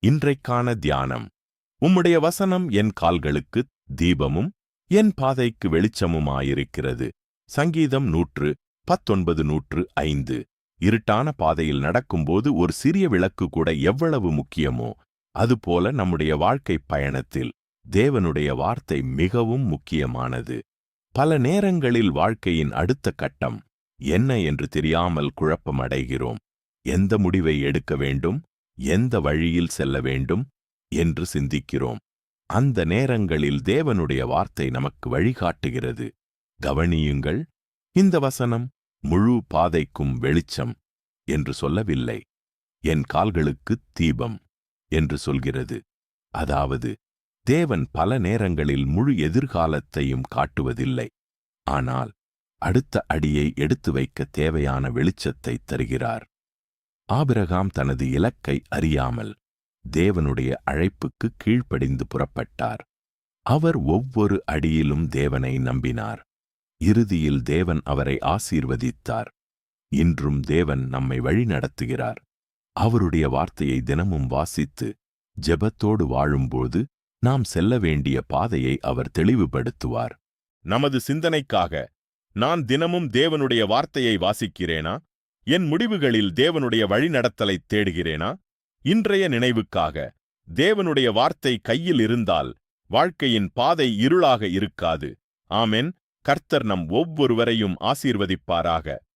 இன்றைக்கான தியானம். உம்முடைய வசனம் என் கால்களுக்கு தீபமும் என் பாதைக்கு வெளிச்சமுமாயிருக்கிறது. சங்கீதம் 119:105. இருட்டான பாதையில் நடக்கும்போது ஒரு சிறிய விளக்கு கூட எவ்வளவு முக்கியமோ, அதுபோல நம்முடைய வாழ்க்கை பயணத்தில் தேவனுடைய வார்த்தை மிகவும் முக்கியமானது. பல நேரங்களில் வாழ்க்கையின் அடுத்த கட்டம் என்ன என்று தெரியாமல் குழப்பமடைகிறோம். எந்த முடிவை எடுக்க வேண்டும், எந்த வழியில் செல்ல வேண்டும் என்று சிந்திக்கிறோம். அந்த நேரங்களில் தேவனுடைய வார்த்தை நமக்கு வழிகாட்டுகிறது. கவனியுங்கள், இந்த வசனம் முழு பாதைக்கும் வெளிச்சம் என்று சொல்லவில்லை, என் கால்களுக்கு தீபம் என்று சொல்கிறது. அதாவது தேவன் பல நேரங்களில் முழு எதிர்காலத்தையும் காட்டுவதில்லை, ஆனால் அடுத்த அடியை எடுத்து வைக்க தேவையான வெளிச்சத்தை தருகிறார். ஆபிரகாம் தனது இலக்கை அறியாமல் தேவனுடைய அழைப்புக்கு கீழ்ப்படிந்து புறப்பட்டார். அவர் ஒவ்வொரு அடியிலும் தேவனை நம்பினார். இறுதியில் தேவன் அவரை ஆசீர்வதித்தார். இன்றும் தேவன் நம்மை வழிநடத்துகிறார். அவருடைய வார்த்தையை தினமும் வாசித்து ஜெபத்தோடு வாழும்போது நாம் செல்ல வேண்டிய பாதையை அவர் தெளிவுபடுத்துவார். நமது சிந்தனைக்காக நான் தினமும் தேவனுடைய வார்த்தையை வாசிக்கிறேனா? என் முடிவுகளில் தேவனுடைய வழிநடத்தலைத் தேடுகிறேனா? இன்றைய நினைவுக்காக, தேவனுடைய வார்த்தை கையில் இருந்தால் வாழ்க்கையின் பாதை இருளாக இருக்காது. ஆமென். கர்த்தர் நம் ஒவ்வொருவரையும் ஆசீர்வதிப்பாராக.